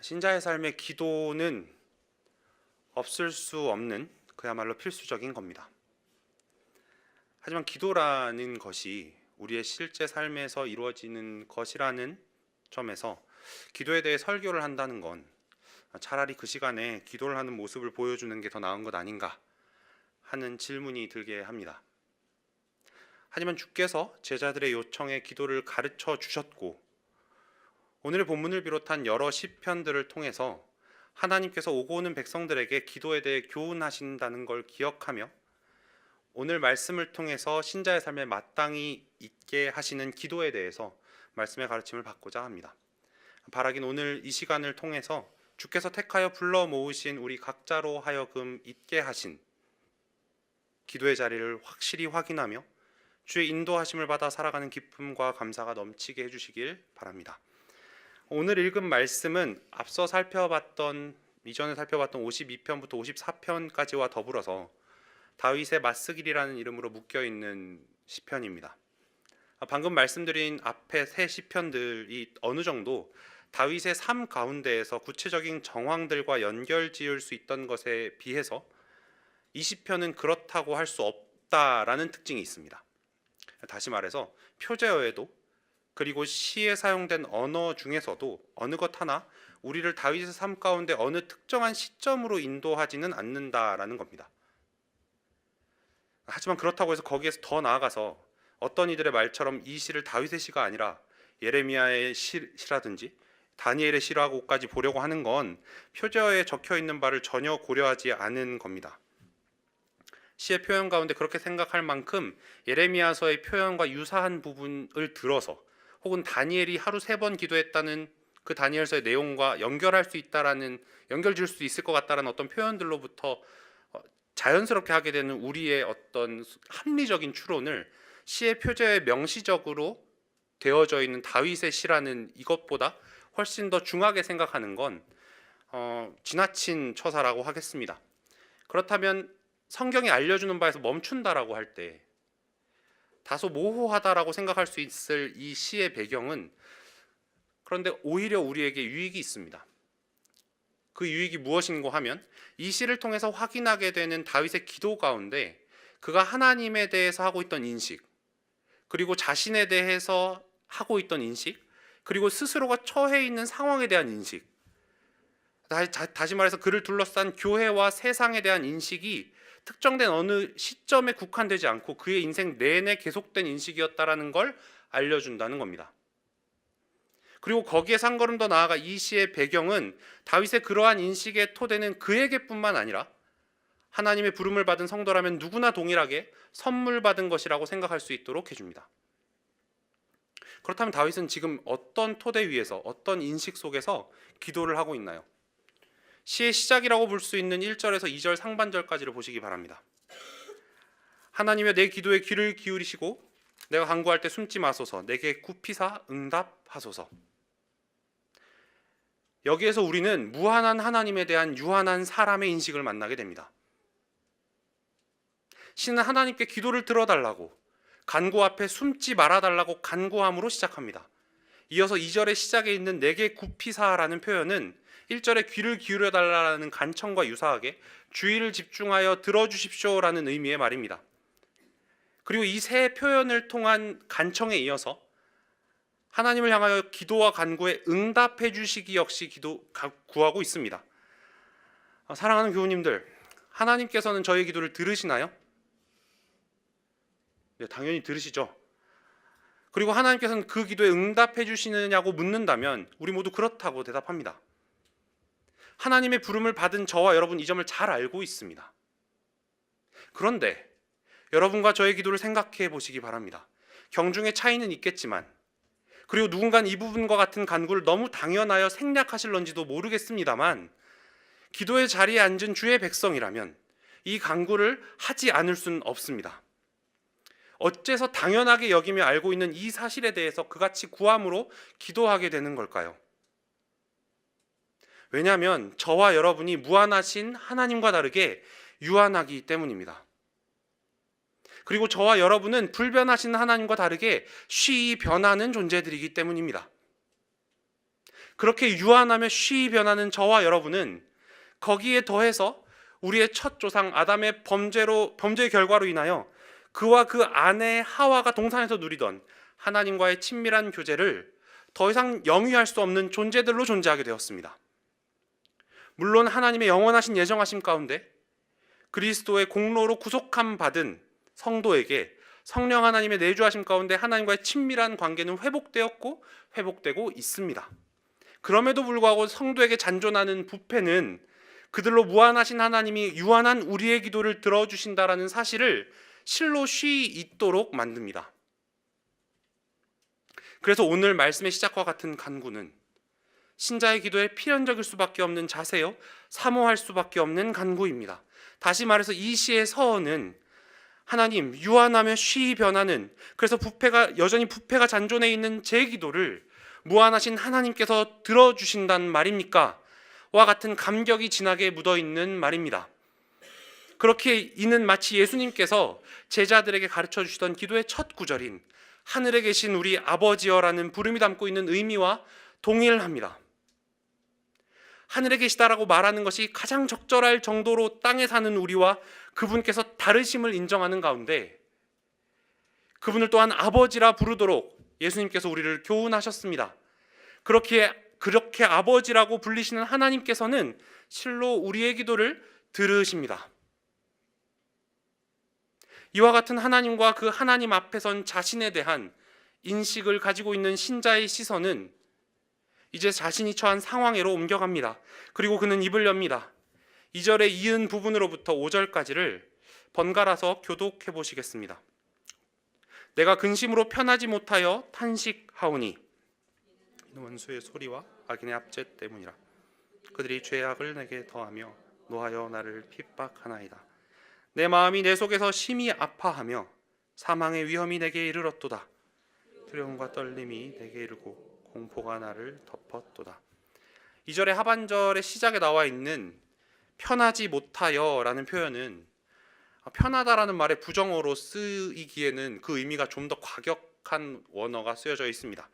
신자의 삶의 기도는 없을 수 없는 그야말로 필수적인 겁니다. 하지만 기도라는 것이 우리의 실제 삶에서 이루어지는 것이라는 점에서 기도에 대해 설교를 한다는 건 차라리 그 시간에 기도를 하는 모습을 보여주는 게 더 나은 것 아닌가 하는 질문이 들게 합니다. 하지만 주께서 제자들의 요청에 기도를 가르쳐 주셨고, 오늘의 본문을 비롯한 여러 시편들을 통해서 하나님께서 오고 오는 백성들에게 기도에 대해 교훈하신다는 걸 기억하며 오늘 말씀을 통해서 신자의 삶에 마땅히 있게 하시는 기도에 대해서 말씀의 가르침을 받고자 합니다. 바라긴 오늘 이 시간을 통해서 주께서 택하여 불러 모으신 우리 각자로 하여금 있게 하신 기도의 자리를 확실히 확인하며 주의 인도하심을 받아 살아가는 기쁨과 감사가 넘치게 해주시길 바랍니다. 오늘 읽은 말씀은 앞서 이전에 살펴봤던 52편부터 54편까지와 더불어서 다윗의 맞쓰길이라는 이름으로 묶여있는 시편입니다. 방금 말씀드린 앞에 세 시편들이 어느 정도 다윗의 삶 가운데에서 구체적인 정황들과 연결지을 수 있던 것에 비해서 이 시편은 그렇다고 할 수 없다라는 특징이 있습니다. 다시 말해서 표제어에도 그리고 시에 사용된 언어 중에서도 어느 것 하나 우리를 다윗의 삶 가운데 어느 특정한 시점으로 인도하지는 않는다라는 겁니다. 하지만 그렇다고 해서 거기에서 더 나아가서 어떤 이들의 말처럼 이 시를 다윗의 시가 아니라 예레미야의 시라든지 다니엘의 시라고까지 보려고 하는 건 표제어에 적혀 있는 바를 전혀 고려하지 않은 겁니다. 시의 표현 가운데 그렇게 생각할 만큼 예레미야서의 표현과 유사한 부분을 들어서 혹은 다니엘이 하루 3번 기도했다는 그 다니엘서의 내용과 연결할 수 있다라는, 연결질 수 있을 것 같다라는 어떤 표현들로부터 자연스럽게 하게 되는 우리의 어떤 합리적인 추론을 시의 표제에 명시적으로 되어져 있는 다윗의 시라는 이것보다 훨씬 더 중하게 생각하는 건 지나친 처사라고 하겠습니다. 그렇다면 성경이 알려주는 바에서 멈춘다라고 할 때 다소 모호하다라고 생각할 수 있을 이 시의 배경은 그런데 오히려 우리에게 유익이 있습니다. 그 유익이 무엇인고 하면 이 시를 통해서 확인하게 되는 다윗의 기도 가운데 그가 하나님에 대해서 하고 있던 인식, 그리고 자신에 대해서 하고 있던 인식, 그리고 스스로가 처해 있는 상황에 대한 인식, 다시 말해서 그를 둘러싼 교회와 세상에 대한 인식이 특정된 어느 시점에 국한되지 않고 그의 인생 내내 계속된 인식이었다라는 걸 알려준다는 겁니다. 그리고 거기에서 한 걸음 더 나아가 이 시의 배경은 다윗의 그러한 인식의 토대는 그에게뿐만 아니라 하나님의 부름을 받은 성도라면 누구나 동일하게 선물 받은 것이라고 생각할 수 있도록 해줍니다. 그렇다면 다윗은 지금 어떤 토대 위에서, 어떤 인식 속에서 기도를 하고 있나요? 시의 시작이라고 볼 수 있는 1절에서 2절 상반절까지를 보시기 바랍니다. 하나님여 내 기도에 귀를 기울이시고 내가 간구할 때 숨지 마소서. 내게 굽히사 응답하소서. 여기에서 우리는 무한한 하나님에 대한 유한한 사람의 인식을 만나게 됩니다. 시는 하나님께 기도를 들어달라고, 간구 앞에 숨지 말아달라고 간구함으로 시작합니다. 이어서 2절의 시작에 있는 내게 굽히사라는 표현은 1절에 귀를 기울여달라는 간청과 유사하게 주의를 집중하여 들어주십시오라는 의미의 말입니다. 그리고 이 세 표현을 통한 간청에 이어서 하나님을 향하여 기도와 간구에 응답해 주시기 역시 구하고 있습니다. 사랑하는 교우님들, 하나님께서는 저의 기도를 들으시나요? 네, 당연히 들으시죠. 그리고 하나님께서는 그 기도에 응답해 주시느냐고 묻는다면 우리 모두 그렇다고 대답합니다. 하나님의 부름을 받은 저와 여러분 이 점을 잘 알고 있습니다. 그런데 여러분과 저의 기도를 생각해 보시기 바랍니다. 경중의 차이는 있겠지만, 그리고 누군가는 이 부분과 같은 간구를 너무 당연하여 생략하실런지도 모르겠습니다만, 기도의 자리에 앉은 주의 백성이라면 이 간구를 하지 않을 수는 없습니다. 어째서 당연하게 여기며 알고 있는 이 사실에 대해서 그같이 구함으로 기도하게 되는 걸까요? 왜냐하면 저와 여러분이 무한하신 하나님과 다르게 유한하기 때문입니다. 그리고 저와 여러분은 불변하신 하나님과 다르게 쉬이 변하는 존재들이기 때문입니다. 그렇게 유한하며 쉬이 변하는 저와 여러분은 거기에 더해서 우리의 첫 조상 아담의 범죄의 결과로 인하여 그와 그 아내 하와가 동산에서 누리던 하나님과의 친밀한 교제를 더 이상 영위할 수 없는 존재들로 존재하게 되었습니다. 물론 하나님의 영원하신 예정하심 가운데 그리스도의 공로로 구속함 받은 성도에게 성령 하나님의 내주하심 가운데 하나님과의 친밀한 관계는 회복되었고 회복되고 있습니다. 그럼에도 불구하고 성도에게 잔존하는 부패는 그들로 무한하신 하나님이 유한한 우리의 기도를 들어주신다라는 사실을 실로 쉬이 잊도록 만듭니다. 그래서 오늘 말씀의 시작과 같은 간구는 신자의 기도에 필연적일 수밖에 없는 자세요, 사모할 수밖에 없는 간구입니다. 다시 말해서 이 시의 서원은 하나님, 유한하며 쉬이 변하는, 그래서 여전히 부패가 잔존해 있는 제 기도를 무한하신 하나님께서 들어주신다는 말입니까? 와 같은 감격이 진하게 묻어있는 말입니다. 그렇게 이는 마치 예수님께서 제자들에게 가르쳐 주시던 기도의 첫 구절인 하늘에 계신 우리 아버지여라는 부름이 담고 있는 의미와 동일합니다. 하늘에 계시다라고 말하는 것이 가장 적절할 정도로 땅에 사는 우리와 그분께서 다르심을 인정하는 가운데 그분을 또한 아버지라 부르도록 예수님께서 우리를 교훈하셨습니다. 그렇게 아버지라고 불리시는 하나님께서는 실로 우리의 기도를 들으십니다. 이와 같은 하나님과 그 하나님 앞에 선 자신에 대한 인식을 가지고 있는 신자의 시선은 이제 자신이 처한 상황으로 옮겨갑니다. 그리고 그는 입을 엽니다. 2절의 이은 부분으로부터 5절까지를 번갈아서 교독해 보시겠습니다. 내가 근심으로 편하지 못하여 탄식하오니 원수의 소리와 악인의 압제 때문이라. 그들이 죄악을 내게 더하며 노하여 나를 핍박하나이다. 내 마음이 내 속에서 심히 아파하며 사망의 위험이 내게 이르렀도다. 두려움과 떨림이 내게 이르고 공포가 나를 덮었도다. 2절의 하반절의 시작에 나와 있는 편하지 못하여 라는 표현은 편하다라는 말의 부정어로 쓰이기에는 그 의미가 좀 더 과격한 원어가 쓰여져 있습니다.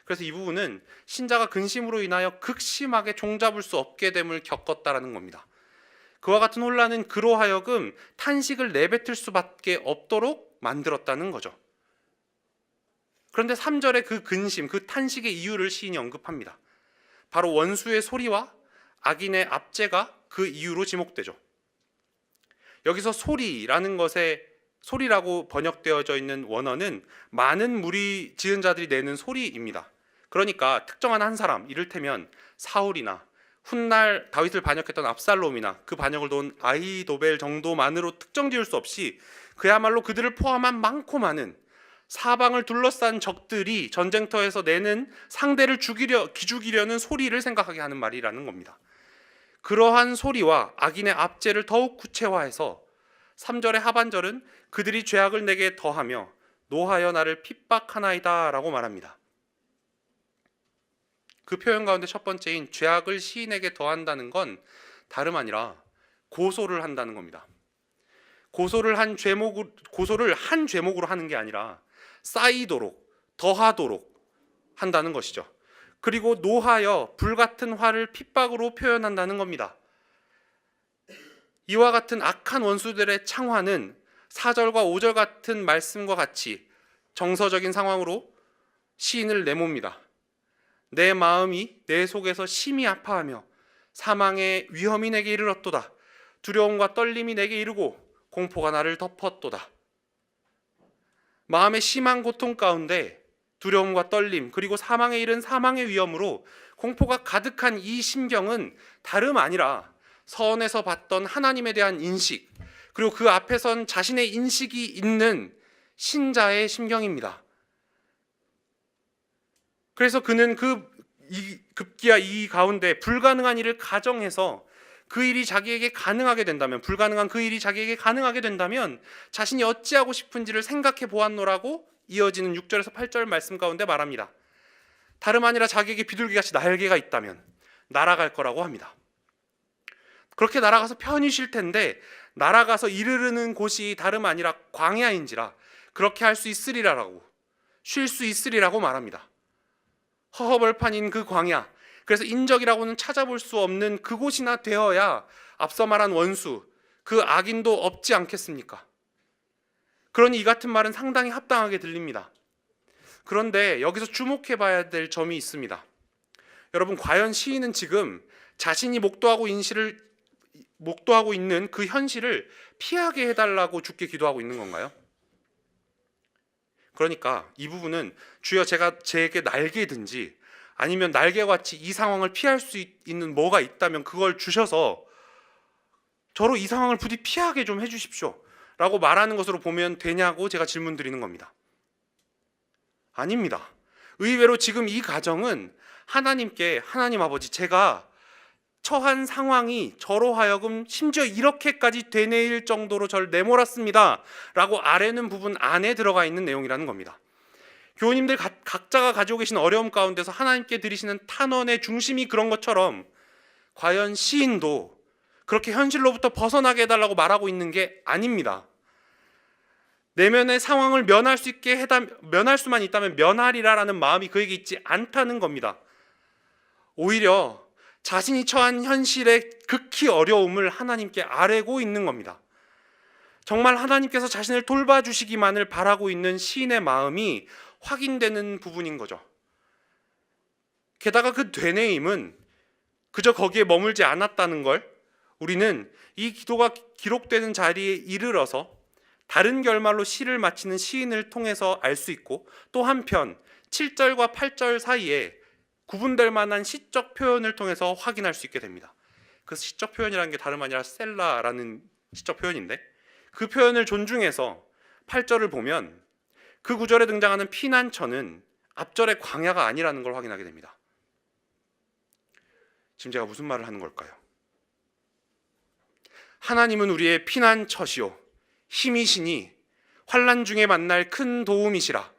그래서 이 부분은 신자가 근심으로 인하여 극심하게 종잡을 수 없게 됨을 겪었다라는 겁니다. 그와 같은 혼란은 그로 하여금 탄식을 내뱉을 수밖에 없도록 만들었다는 거죠. 그런데 3절의 그 근심, 그 탄식의 이유를 시인이 언급합니다. 바로 원수의 소리와 악인의 압제가 그 이유로 지목되죠. 여기서 소리라는 것에 소리라고 번역되어져 있는 원어는 많은 무리 지은 자들이 내는 소리입니다. 그러니까 특정한 한 사람, 이를테면 사울이나 훗날 다윗을 반역했던 압살롬이나 그 반역을 도운 아히도벨 정도만으로 특정 지을 수 없이 그야말로 그들을 포함한 많고 많은 사방을 둘러싼 적들이 전쟁터에서 내는 상대를 기죽이려는 소리를 생각하게 하는 말이라는 겁니다. 그러한 소리와 악인의 압제를 더욱 구체화해서 3절의 하반절은 그들이 죄악을 내게 더하며 노하여 나를 핍박하나이다 라고 말합니다. 그 표현 가운데 첫 번째인 죄악을 시인에게 더한다는 건 다름 아니라 고소를 한다는 겁니다. 고소를 한 죄목으로 하는 게 아니라 쌓이도록, 더하도록 한다는 것이죠. 그리고 노하여 불같은 화를 핍박으로 표현한다는 겁니다. 이와 같은 악한 원수들의 창화는 4절과 5절 같은 말씀과 같이 정서적인 상황으로 시인을 내모입니다. 내 마음이 내 속에서 심히 아파하며 사망의 위험이 내게 이르렀도다. 두려움과 떨림이 내게 이르고 공포가 나를 덮었도다. 마음의 심한 고통 가운데 두려움과 떨림 그리고 사망에 이른 사망의 위험으로 공포가 가득한 이 심경은 다름 아니라 서원에서 봤던 하나님에 대한 인식 그리고 그 앞에 선 자신의 인식이 있는 신자의 심경입니다. 그래서 그는 급기야 이 가운데 불가능한 일을 가정해서 그 일이 자기에게 가능하게 된다면 불가능한 그 일이 자기에게 가능하게 된다면 자신이 어찌하고 싶은지를 생각해 보았노라고 이어지는 6절에서 8절 말씀 가운데 말합니다. 다름 아니라 자기에게 비둘기같이 날개가 있다면 날아갈 거라고 합니다. 그렇게 날아가서 편히 쉴 텐데 날아가서 이르르는 곳이 다름 아니라 광야인지라 그렇게 할 수 있으리라고 쉴 수 있으리라고 말합니다. 허허벌판인 그 광야, 그래서 인적이라고는 찾아볼 수 없는 그곳이나 되어야 앞서 말한 원수, 그 악인도 없지 않겠습니까? 그러니 이 같은 말은 상당히 합당하게 들립니다. 그런데 여기서 주목해 봐야 될 점이 있습니다. 여러분, 과연 시인은 지금 자신이 목도하고 있는 그 현실을 피하게 해달라고 주께 기도하고 있는 건가요? 그러니까 이 부분은 주여 제게 날개든지 아니면 날개와 같이 이 상황을 피할 수 있는 뭐가 있다면 그걸 주셔서 저로 이 상황을 부디 피하게 좀 해주십시오 라고 말하는 것으로 보면 되냐고 제가 질문 드리는 겁니다. 아닙니다. 의외로 지금 이 가정은 하나님께 하나님 아버지, 제가 처한 상황이 저로 하여금 심지어 이렇게까지 되뇌일 정도로 저를 내몰았습니다 라고 아뢰는 부분 안에 들어가 있는 내용이라는 겁니다. 교우님들 각자가 가지고 계신 어려움 가운데서 하나님께 드리시는 탄원의 중심이 그런 것처럼 과연 시인도 그렇게 현실로부터 벗어나게 해달라고 말하고 있는 게 아닙니다. 내면의 상황을 면할 수만 있다면 면하리라라는 마음이 그에게 있지 않다는 겁니다. 오히려 자신이 처한 현실의 극히 어려움을 하나님께 아뢰고 있는 겁니다. 정말 하나님께서 자신을 돌봐주시기만을 바라고 있는 시인의 마음이 확인되는 부분인 거죠. 게다가 그 되뇌임은 그저 거기에 머물지 않았다는 걸 우리는 이 기도가 기록되는 자리에 이르러서 다른 결말로 시를 마치는 시인을 통해서 알 수 있고, 또 한편 7절과 8절 사이에 구분될 만한 시적 표현을 통해서 확인할 수 있게 됩니다. 그 시적 표현이라는 게 다름 아니라 셀라라는 시적 표현인데, 그 표현을 존중해서 8절을 보면 그 구절에 등장하는 피난처는 앞절의 광야가 아니라는 걸 확인하게 됩니다. 지금 제가 무슨 말을 하는 걸까요? 하나님은 우리의 피난처시오 힘이시니 환난 중에 만날 큰 도움이시라.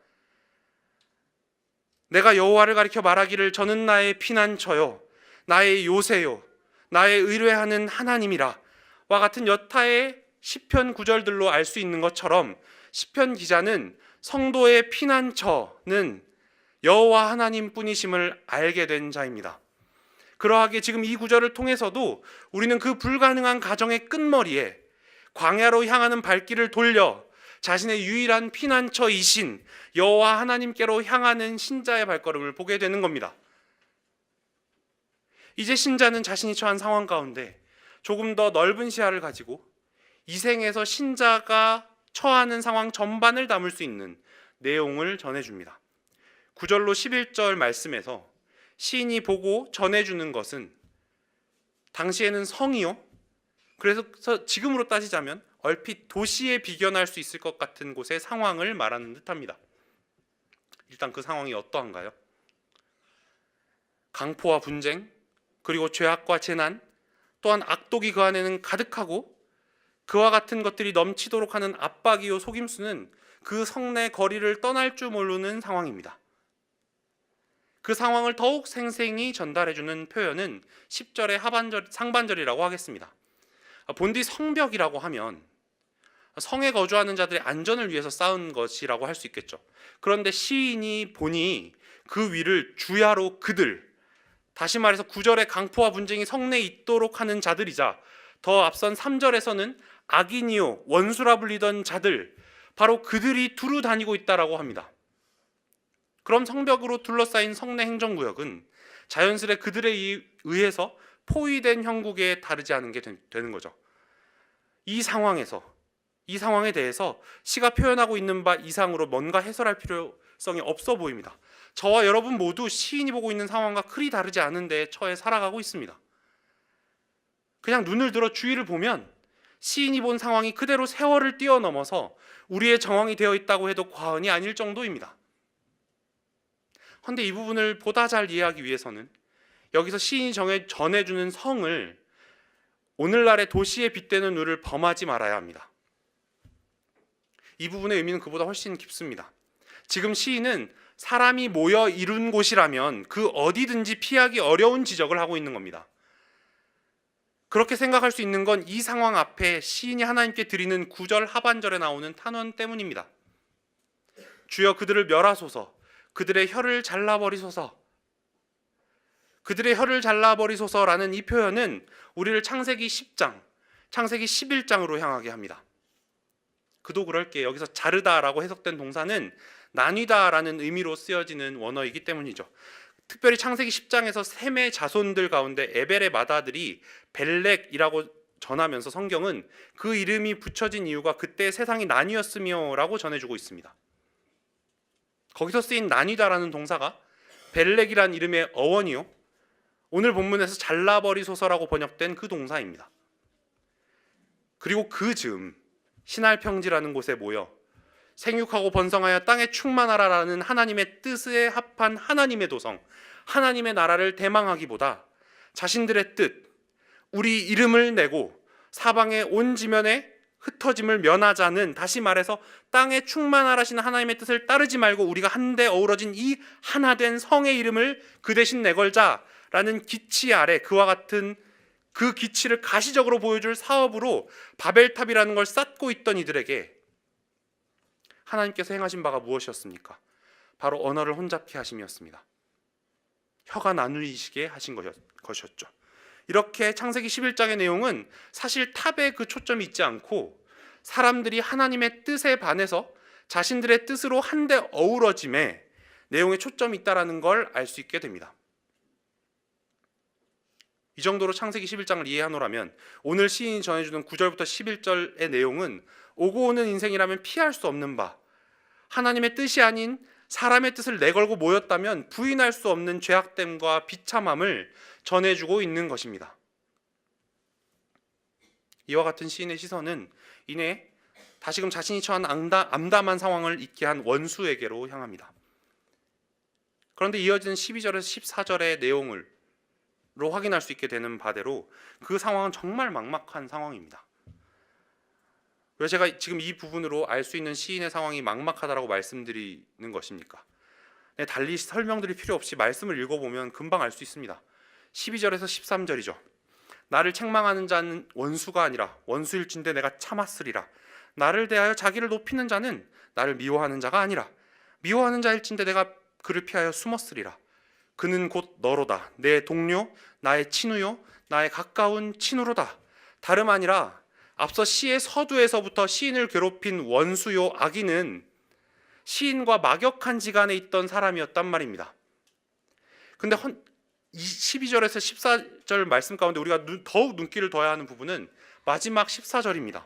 내가 여호와를 가리켜 말하기를 저는 나의 피난처요 나의 요새요 나의 의뢰하는 하나님이라 와 같은 여타의 시편 구절들로 알 수 있는 것처럼, 시편 기자는 성도의 피난처는 여호와 하나님뿐이심을 알게 된 자입니다. 그러하게 지금 이 구절을 통해서도 우리는 그 불가능한 가정의 끝머리에 광야로 향하는 발길을 돌려 자신의 유일한 피난처이신 여호와 하나님께로 향하는 신자의 발걸음을 보게 되는 겁니다. 이제 신자는 자신이 처한 상황 가운데 조금 더 넓은 시야를 가지고 이 생에서 신자가 처하는 상황 전반을 담을 수 있는 내용을 전해줍니다. 9절로 11절 말씀에서 시인이 보고 전해주는 것은 당시에는 성이요, 그래서 지금으로 따지자면 얼핏 도시에 비견할 수 있을 것 같은 곳의 상황을 말하는 듯합니다. 일단 그 상황이 어떠한가요? 강포와 분쟁, 그리고 죄악과 재난, 또한 악독이 그 안에는 가득하고 그와 같은 것들이 넘치도록 하는 압박이요 속임수는 그 성내 거리를 떠날 줄 모르는 상황입니다. 그 상황을 더욱 생생히 전달해주는 표현은 10절의 상반절이라고 하겠습니다. 본디 성벽이라고 하면 성에 거주하는 자들의 안전을 위해서 쌓은 것이라고 할 수 있겠죠. 그런데 시인이 보니 그 위를 주야로 그들, 다시 말해서 9절의 강포와 분쟁이 성내에 있도록 하는 자들이자, 더 앞선 3절에서는 악인이요 원수라 불리던 자들, 바로 그들이 두루 다니고 있다라고 합니다. 그럼 성벽으로 둘러싸인 성내 행정구역은 자연스레 그들에 의해서 포위된 형국에 다르지 않은 게 되는 거죠. 이 상황에 대해서 시가 표현하고 있는 바 이상으로 뭔가 해설할 필요성이 없어 보입니다. 저와 여러분 모두 시인이 보고 있는 상황과 크리 다르지 않은 데에 처해 살아가고 있습니다. 그냥 눈을 들어 주위를 보면 시인이 본 상황이 그대로 세월을 뛰어넘어서 우리의 정황이 되어 있다고 해도 과언이 아닐 정도입니다. 그런데 이 부분을 보다 잘 이해하기 위해서는 여기서 시인이 전해주는 성을 오늘날의 도시에 빗대는 우를 범하지 말아야 합니다. 이 부분의 의미는 그보다 훨씬 깊습니다. 지금 시인은 사람이 모여 이룬 곳이라면 그 어디든지 피하기 어려운 지적을 하고 있는 겁니다. 그렇게 생각할 수 있는 건 이 상황 앞에 시인이 하나님께 드리는 9절 하반절에 나오는 탄원 때문입니다. 주여 그들을 멸하소서, 그들의 혀를 잘라버리소서. 그들의 혀를 잘라버리소서라는 이 표현은 우리를 창세기 10장, 창세기 11장으로 향하게 합니다. 그도 그럴 게 여기서 자르다라고 해석된 동사는 나뉘다라는 의미로 쓰여지는 원어이기 때문이죠. 특별히 창세기 10장에서 셈의 자손들 가운데 에벨의 맏아들이 벨렉이라고 전하면서 성경은 그 이름이 붙여진 이유가 그때 세상이 나뉘었으며라고 전해주고 있습니다. 거기서 쓰인 나뉘다라는 동사가 벨렉이란 이름의 어원이요, 오늘 본문에서 잘라버리소서라고 번역된 그 동사입니다. 그리고 그 즈음 신할평지라는 곳에 모여 생육하고 번성하여 땅에 충만하라라는 하나님의 뜻에 합한 하나님의 도성, 하나님의 나라를 대망하기보다 자신들의 뜻, 우리 이름을 내고 사방의 온 지면에 흩어짐을 면하자는, 다시 말해서 땅에 충만하라시는 하나님의 뜻을 따르지 말고 우리가 한데 어우러진 이 하나된 성의 이름을 그 대신 내걸자라는 기치 아래, 그와 같은 그 기치를 가시적으로 보여줄 사업으로 바벨탑이라는 걸 쌓고 있던 이들에게 하나님께서 행하신 바가 무엇이었습니까? 바로 언어를 혼잡케 하심이었습니다. 혀가 나누이시게 하신 것이었죠. 이렇게 창세기 11장의 내용은 사실 탑에 그 초점이 있지 않고 사람들이 하나님의 뜻에 반해서 자신들의 뜻으로 한데 어우러짐에 내용에 초점이 있다는 걸 알 수 있게 됩니다. 이 정도로 창세기 11장을 이해하노라면 오늘 시인이 전해주는 9절부터 11절의 내용은 오고 오는 인생이라면 피할 수 없는 바, 하나님의 뜻이 아닌 사람의 뜻을 내걸고 모였다면 부인할 수 없는 죄악됨과 비참함을 전해주고 있는 것입니다. 이와 같은 시인의 시선은 이내 다시금 자신이 처한 암담한 상황을 잊게 한 원수에게로 향합니다. 그런데 이어지는 12절에서 14절의 내용을 확인할 수 있게 되는 바대로 그 상황은 정말 막막한 상황입니다. 왜 제가 지금 이 부분으로 알 수 있는 시인의 상황이 막막하다라고 말씀드리는 것입니까? 달리 설명드릴 필요 없이 말씀을 읽어보면 금방 알 수 있습니다. 12절에서 13절이죠. 나를 책망하는 자는 원수가 아니라 원수일진데 내가 참았으리라. 나를 대하여 자기를 높이는 자는 나를 미워하는 자가 아니라 미워하는 자일진데 내가 그를 피하여 숨었으리라. 그는 곧 너로다. 내 동료, 나의 친우요, 나의 가까운 친우로다. 다름 아니라 앞서 시의 서두에서부터 시인을 괴롭힌 원수요 악인은 시인과 막역한 지간에 있던 사람이었단 말입니다. 근데 12절에서 14절 말씀 가운데 우리가 더욱 눈길을 둬야 하는 부분은 마지막 14절입니다.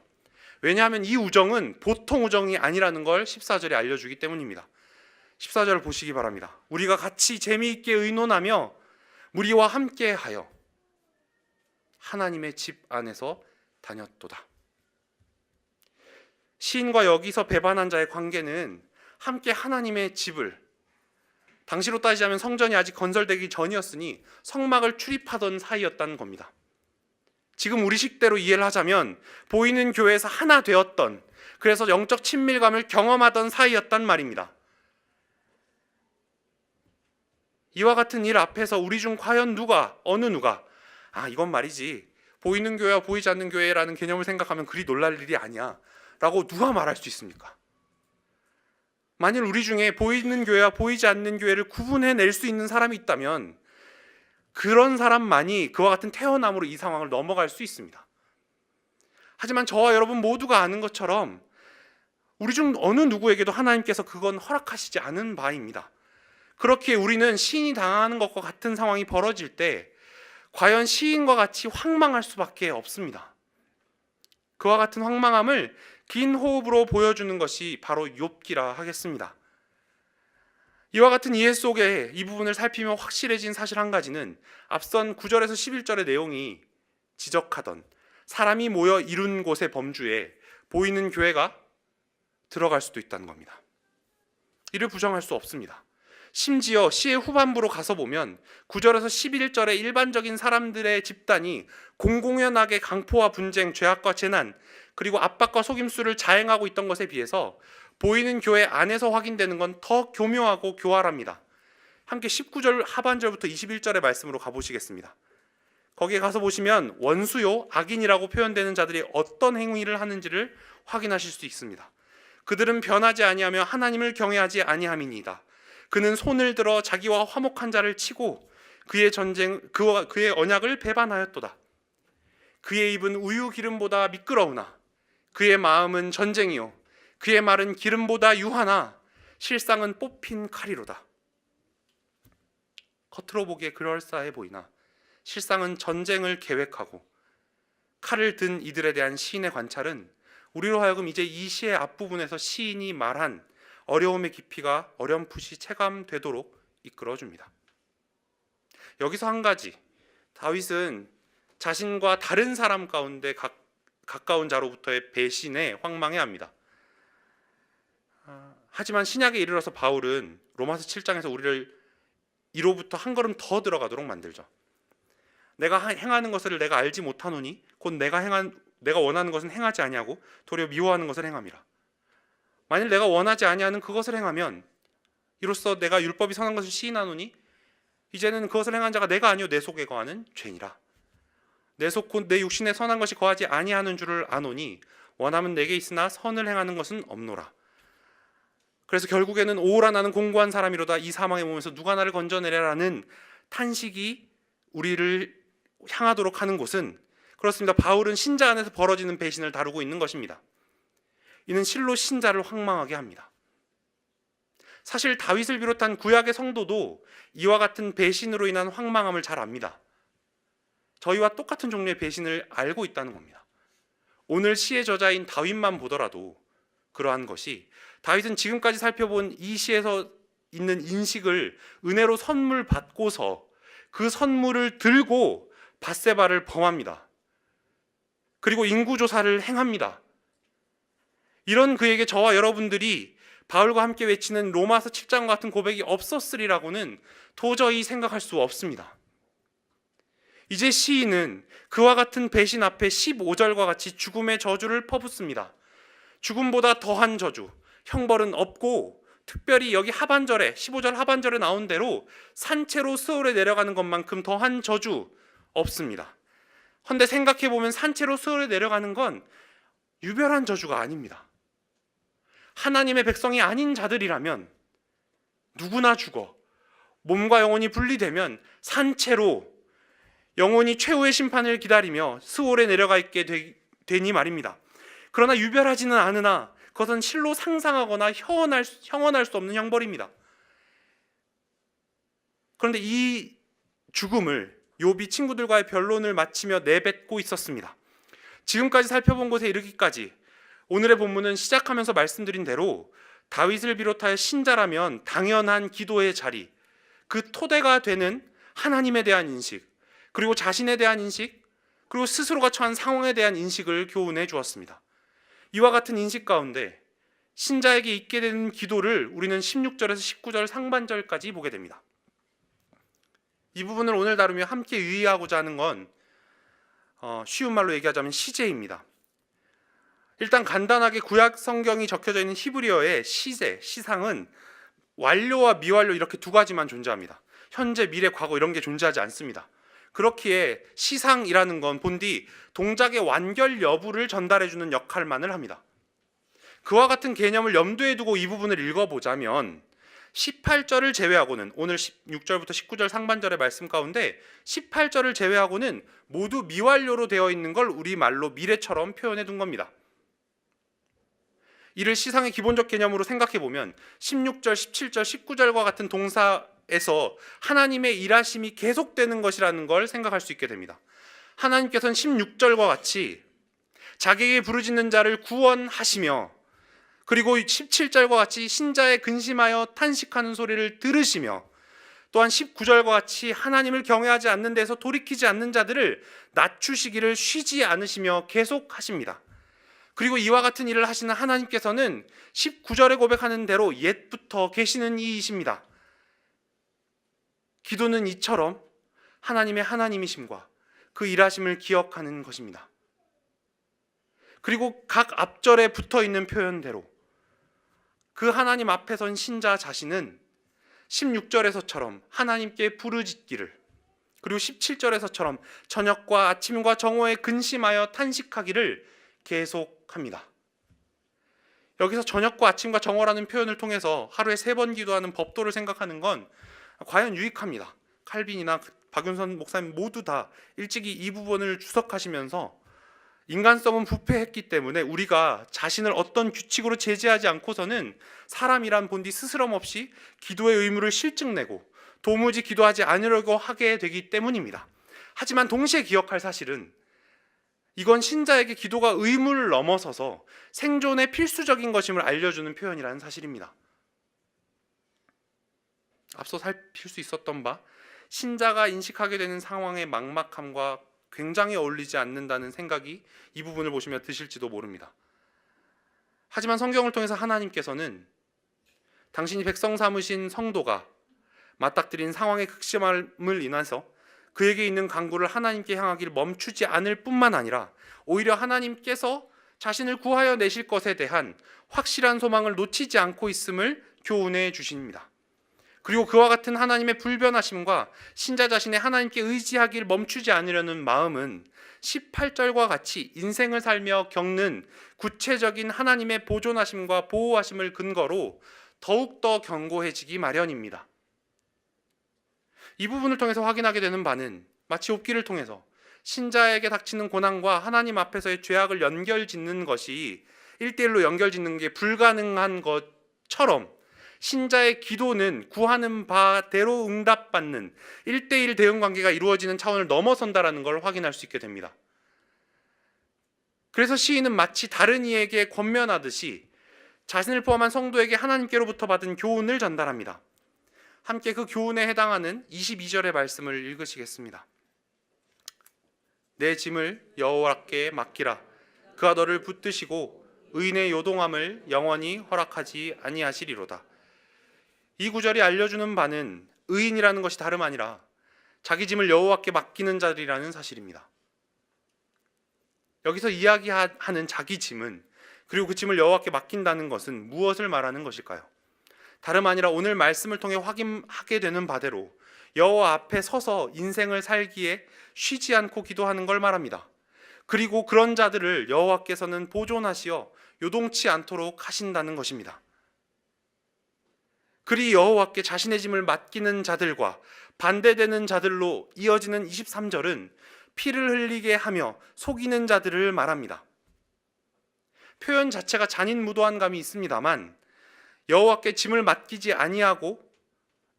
왜냐하면 이 우정은 보통 우정이 아니라는 걸 14절이 알려주기 때문입니다. 14절을 보시기 바랍니다. 우리가 같이 재미있게 의논하며 무리와 함께하여 하나님의 집 안에서 다녔도다. 시인과 여기서 배반한 자의 관계는 함께 하나님의 집을, 당시로 따지자면 성전이 아직 건설되기 전이었으니 성막을 출입하던 사이였다는 겁니다. 지금 우리 식대로 이해를 하자면 보이는 교회에서 하나 되었던, 그래서 영적 친밀감을 경험하던 사이였단 말입니다. 이와 같은 일 앞에서 우리 중 과연 어느 누가 이건 말이지 보이는 교회와 보이지 않는 교회라는 개념을 생각하면 그리 놀랄 일이 아니야 라고 누가 말할 수 있습니까? 만일 우리 중에 보이는 교회와 보이지 않는 교회를 구분해낼 수 있는 사람이 있다면 그런 사람만이 그와 같은 태어남으로 이 상황을 넘어갈 수 있습니다. 하지만 저와 여러분 모두가 아는 것처럼 우리 중 어느 누구에게도 하나님께서 그건 허락하시지 않은 바입니다. 그렇게 우리는 시인이 당하는 것과 같은 상황이 벌어질 때 과연 시인과 같이 황망할 수밖에 없습니다. 그와 같은 황망함을 긴 호흡으로 보여주는 것이 바로 욥기라 하겠습니다. 이와 같은 이해 속에 이 부분을 살피며 확실해진 사실 한 가지는 앞선 9절에서 11절의 내용이 지적하던 사람이 모여 이룬 곳의 범주에 보이는 교회가 들어갈 수도 있다는 겁니다. 이를 부정할 수 없습니다. 심지어 시의 후반부로 가서 보면 9절에서 11절의 일반적인 사람들의 집단이 공공연하게 강포와 분쟁, 죄악과 재난, 그리고 압박과 속임수를 자행하고 있던 것에 비해서 보이는 교회 안에서 확인되는 건 더 교묘하고 교활합니다. 함께 19절 하반절부터 21절의 말씀으로 가보시겠습니다. 거기에 가서 보시면 원수요 악인이라고 표현되는 자들이 어떤 행위를 하는지를 확인하실 수 있습니다. 그들은 변하지 아니하며 하나님을 경외하지 아니함이니이다. 그는 손을 들어 자기와 화목한 자를 치고 그의 언약을 배반하였도다. 그의 입은 우유 기름보다 미끄러우나 그의 마음은 전쟁이요 그의 말은 기름보다 유하나 실상은 뽑힌 칼이로다. 겉으로 보기에 그럴싸해 보이나 실상은 전쟁을 계획하고 칼을 든 이들에 대한 시인의 관찰은 우리로 하여금 이제 이 시의 앞부분에서 시인이 말한 어려움의 깊이가 어렴풋이 체감되도록 이끌어줍니다. 여기서 한 가지, 다윗은 자신과 다른 사람 가운데 가까운 자로부터의 배신에 황망해합니다. 하지만 신약에 이르러서 바울은 로마서 7장에서 우리를 이로부터 한 걸음 더 들어가도록 만들죠. 내가 행하는 것을 내가 알지 못하노니 곧 내가 원하는 것은 행하지 아니하고 도리어 미워하는 것을 행함이라. 만일 내가 원하지 아니하는 그것을 행하면 이로써 내가 율법이 선한 것을 시인하노니 이제는 그것을 행한 자가 내가 아니요 내 속에 거하는 죄니라. 내 속 곧 내 육신에 선한 것이 거하지 아니하는 줄을 아노니 원함은 내게 있으나 선을 행하는 것은 없노라. 그래서 결국에는 오라 나는 공고한 사람이로다 이 사망의 몸에서 누가 나를 건져내랴라는 탄식이 우리를 향하도록 하는 곳은 그렇습니다. 바울은 신자 안에서 벌어지는 배신을 다루고 있는 것입니다. 이는 실로 신자를 황망하게 합니다. 사실 다윗을 비롯한 구약의 성도도 이와 같은 배신으로 인한 황망함을 잘 압니다. 저희와 똑같은 종류의 배신을 알고 있다는 겁니다. 오늘 시의 저자인 다윗만 보더라도 그러한 것이 다윗은 지금까지 살펴본 이 시에서 있는 인식을 은혜로 선물 받고서 그 선물을 들고 밧세바를 범합니다. 그리고 인구조사를 행합니다. 이런 그에게 저와 여러분들이 바울과 함께 외치는 로마서 7장 같은 고백이 없었으리라고는 도저히 생각할 수 없습니다. 이제 시인은 그와 같은 배신 앞에 15절과 같이 죽음의 저주를 퍼붓습니다. 죽음보다 더한 저주, 형벌은 없고 특별히 여기 하반절에 15절 하반절에 나온 대로 산채로 스올에 내려가는 것만큼 더한 저주 없습니다. 헌데 생각해보면 산채로 스올에 내려가는 건 유별한 저주가 아닙니다. 하나님의 백성이 아닌 자들이라면 누구나 죽어 몸과 영혼이 분리되면 산채로 영혼이 최후의 심판을 기다리며 스올에 내려가 있게 되니 말입니다. 그러나 유별하지는 않으나 그것은 실로 상상하거나 형언할 수 없는 형벌입니다. 그런데 이 죽음을 욥이 친구들과의 변론을 마치며 내뱉고 있었습니다. 지금까지 살펴본 곳에 이르기까지 오늘의 본문은 시작하면서 말씀드린 대로 다윗을 비롯하여 신자라면 당연한 기도의 자리, 그 토대가 되는 하나님에 대한 인식, 그리고 자신에 대한 인식, 그리고 스스로가 처한 상황에 대한 인식을 교훈해 주었습니다. 이와 같은 인식 가운데 신자에게 있게 되는 기도를 우리는 16절에서 19절 상반절까지 보게 됩니다. 이 부분을 오늘 다루며 함께 유의하고자 하는 건 쉬운 말로 얘기하자면 시제입니다. 일단 간단하게 구약 성경이 적혀져 있는 히브리어의 시제, 시상은 완료와 미완료 이렇게 두 가지만 존재합니다. 현재, 미래, 과거 이런 게 존재하지 않습니다. 그렇기에 시상이라는 건 본디 동작의 완결 여부를 전달해주는 역할만을 합니다. 그와 같은 개념을 염두에 두고 이 부분을 읽어보자면 18절을 제외하고는 오늘 16절부터 19절 상반절의 말씀 가운데 18절을 제외하고는 모두 미완료로 되어 있는 걸 우리말로 미래처럼 표현해 둔 겁니다. 이를 시상의 기본적 개념으로 생각해보면 16절, 17절, 19절과 같은 동사에서 하나님의 일하심이 계속되는 것이라는 걸 생각할 수 있게 됩니다. 하나님께서는 16절과 같이 자기에게 부르짖는 자를 구원하시며 그리고 17절과 같이 신자의 근심하여 탄식하는 소리를 들으시며 또한 19절과 같이 하나님을 경외하지 않는 데서 돌이키지 않는 자들을 낮추시기를 쉬지 않으시며 계속하십니다. 그리고 이와 같은 일을 하시는 하나님께서는 19절에 고백하는 대로 옛부터 계시는 이이십니다. 기도는 이처럼 하나님의 하나님이심과 그 일하심을 기억하는 것입니다. 그리고 각 앞절에 붙어있는 표현대로 그 하나님 앞에 선 신자 자신은 16절에서처럼 하나님께 부르짖기를, 그리고 17절에서처럼 저녁과 아침과 정오에 근심하여 탄식하기를 계속합니다. 여기서 저녁과 아침과 정오라는 표현을 통해서 하루에 3번 기도하는 법도를 생각하는 건 과연 유익합니다. 칼빈이나 박윤선 목사님 모두 다 일찍이 이 부분을 주석하시면서 인간성은 부패했기 때문에 우리가 자신을 어떤 규칙으로 제재하지 않고서는 사람이란 본디 스스럼 없이 기도의 의무를 실증내고 도무지 기도하지 않으려고 하게 되기 때문입니다. 하지만 동시에 기억할 사실은 이건 신자에게 기도가 의무를 넘어서서 생존의 필수적인 것임을 알려주는 표현이라는 사실입니다. 앞서 살필 수 있었던 바 신자가 인식하게 되는 상황의 막막함과 굉장히 어울리지 않는다는 생각이 이 부분을 보시면 드실지도 모릅니다. 하지만 성경을 통해서 하나님께서는 당신이 백성 삼으신 성도가 맞닥뜨린 상황의 극심함을 인해서 그에게 있는 간구를 하나님께 향하기를 멈추지 않을 뿐만 아니라 오히려 하나님께서 자신을 구하여 내실 것에 대한 확실한 소망을 놓치지 않고 있음을 교훈해 주십니다. 그리고 그와 같은 하나님의 불변하심과 신자 자신의 하나님께 의지하기를 멈추지 않으려는 마음은 18절과 같이 인생을 살며 겪는 구체적인 하나님의 보존하심과 보호하심을 근거로 더욱더 견고해지기 마련입니다. 이 부분을 통해서 확인하게 되는 바는 마치 욥기를 통해서 신자에게 닥치는 고난과 하나님 앞에서의 죄악을 연결짓는 것이 1대1로 연결짓는 게 불가능한 것처럼 신자의 기도는 구하는 바대로 응답받는 1대1 대응 관계가 이루어지는 차원을 넘어선다라는 걸 확인할 수 있게 됩니다. 그래서 시인은 마치 다른 이에게 권면하듯이 자신을 포함한 성도에게 하나님께로부터 받은 교훈을 전달합니다. 함께 그 교훈에 해당하는 22절의 말씀을 읽으시겠습니다. 내 짐을 여호와께 맡기라. 그가 너를 붙드시고 의인의 요동함을 영원히 허락하지 아니하시리로다. 이 구절이 알려주는 바는 의인이라는 것이 다름 아니라 자기 짐을 여호와께 맡기는 자들이라는 사실입니다. 여기서 이야기하는 자기 짐은, 그리고 그 짐을 여호와께 맡긴다는 것은 무엇을 말하는 것일까요? 다름 아니라 오늘 말씀을 통해 확인하게 되는 바대로 여호와 앞에 서서 인생을 살기에 쉬지 않고 기도하는 걸 말합니다. 그리고 그런 자들을 여호와께서는 보존하시어 요동치 않도록 하신다는 것입니다. 그리 여호와께 자신의 짐을 맡기는 자들과 반대되는 자들로 이어지는 23절은 피를 흘리게 하며 속이는 자들을 말합니다. 표현 자체가 잔인무도한 감이 있습니다만 여호와께 짐을 맡기지 아니하고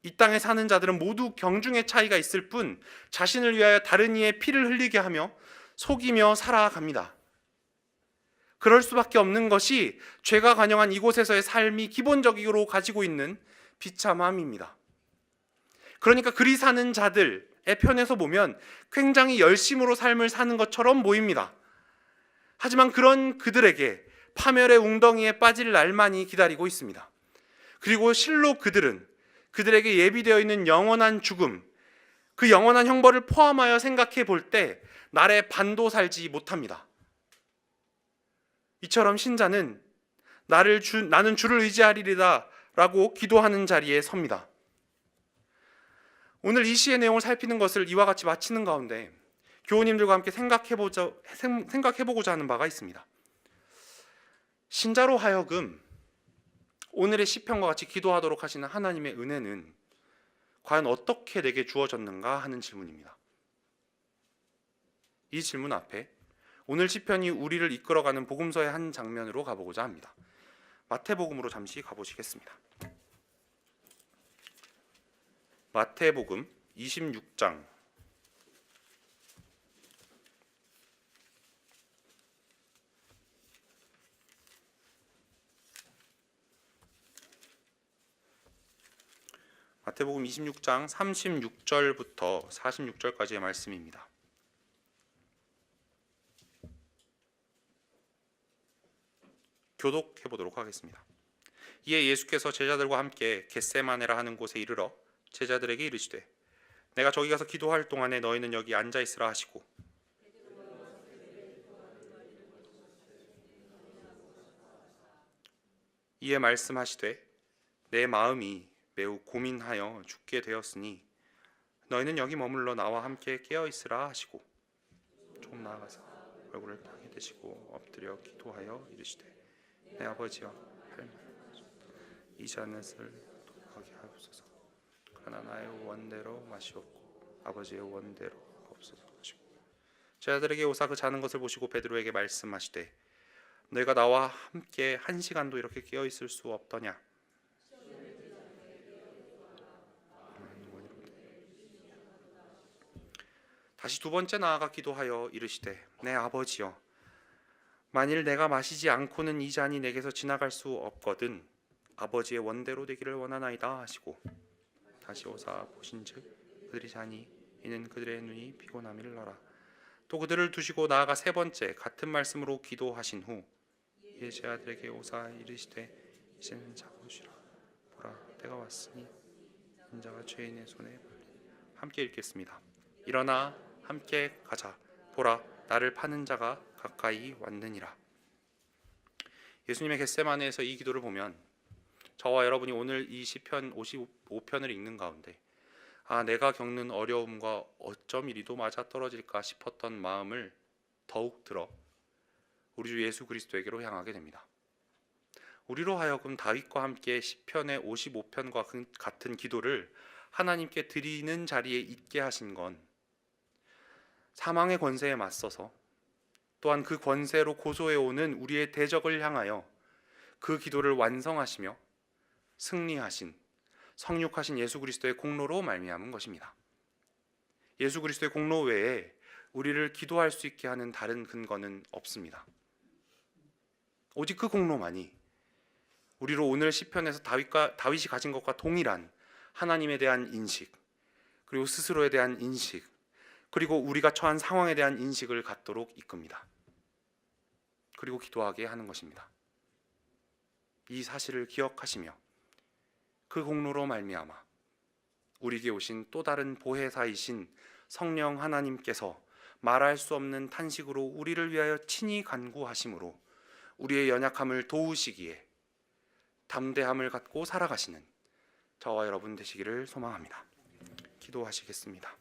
이 땅에 사는 자들은 모두 경중의 차이가 있을 뿐 자신을 위하여 다른 이의 피를 흘리게 하며 속이며 살아갑니다. 그럴 수밖에 없는 것이 죄가 관영한 이곳에서의 삶이 기본적으로 가지고 있는 비참함입니다. 그러니까 그리 사는 자들의 편에서 보면 굉장히 열심으로 삶을 사는 것처럼 보입니다. 하지만 그런 그들에게 파멸의 웅덩이에 빠질 날만이 기다리고 있습니다. 그리고 실로 그들은 그들에게 예비되어 있는 영원한 죽음, 그 영원한 형벌을 포함하여 생각해 볼 때 날에 반도 살지 못합니다. 이처럼 신자는 나는 주를 의지하리이다 라고 기도하는 자리에 섭니다. 오늘 이 시의 내용을 살피는 것을 이와 같이 마치는 가운데 교우님들과 함께 생각해보고자 하는 바가 있습니다. 신자로 하여금 오늘의 시편과 같이 기도하도록 하시는 하나님의 은혜는 과연 어떻게 내게 주어졌는가 하는 질문입니다. 이 질문 앞에 오늘 시편이 우리를 이끌어가는 복음서의 한 장면으로 가보고자 합니다. 마태복음으로 잠시 가보시겠습니다. 마태복음 26장 마태복음 26장 36절부터 46절까지의 말씀입니다. 교독해 보도록 하겠습니다. 이에 예수께서 제자들과 함께 겟세마네라 하는 곳에 이르러 제자들에게 이르시되 내가 저기 가서 기도할 동안에 너희는 여기 앉아 있으라 하시고 이에 말씀하시되 내 마음이 매우 고민하여 죽게 되었으니 너희는 여기 머물러 나와 함께 깨어 있으라 하시고 조금 나아가서 얼굴을 땅에 대시고 엎드려 기도하여 이르시되 내 아버지여 할 이 잔을 독하게 하옵소서. 그러나 나의 원대로 마시옵고 아버지의 원대로 없소서 하시고 제 아들에게 오사 그 자는 것을 보시고 베드로에게 말씀하시되 너희가 나와 함께 1시간도 이렇게 깨어 있을 수 없더냐. 다시 두 번째 나아가 기도하여 이르시되 내 아버지여 만일 내가 마시지 않고는 이 잔이 내게서 지나갈 수 없거든 아버지의 원대로 되기를 원하나이다 하시고 다시 오사 보신즉 그들이 자니 이는 그들의 눈이 피곤함이라. 또 그들을 두시고 나아가 세 번째 같은 말씀으로 기도하신 후 이에 제 아들에게 오사 이르시되 이제는 자고 쉬라. 보라 때가 왔으니 인자가 죄인의 손에 함께 읽겠습니다. 일어나 함께 가자. 보라 나를 파는 자가 가까이 왔느니라. 예수님의 겟세마네에서 이 기도를 보면 저와 여러분이 오늘 이 시편 55편을 읽는 가운데 내가 겪는 어려움과 어쩜 이리도 맞아떨어질까 싶었던 마음을 더욱 들어 우리 주 예수 그리스도에게로 향하게 됩니다. 우리로 하여금 다윗과 함께 시편의 55편과 같은 기도를 하나님께 드리는 자리에 있게 하신 건 사망의 권세에 맞서서 또한 그 권세로 고소해오는 우리의 대적을 향하여 그 기도를 완성하시며 승리하신 성육하신 예수 그리스도의 공로로 말미암은 것입니다. 예수 그리스도의 공로 외에 우리를 기도할 수 있게 하는 다른 근거는 없습니다. 오직 그 공로만이 우리로 오늘 시편에서 다윗이 가진 것과 동일한 하나님에 대한 인식, 그리고 스스로에 대한 인식, 그리고 우리가 처한 상황에 대한 인식을 갖도록 이끕니다. 그리고 기도하게 하는 것입니다. 이 사실을 기억하시며 그 공로로 말미암아 우리에게 오신 또 다른 보혜사이신 성령 하나님께서 말할 수 없는 탄식으로 우리를 위하여 친히 간구하심으로 우리의 연약함을 도우시기에 담대함을 갖고 살아가시는 저와 여러분 되시기를 소망합니다. 기도하시겠습니다.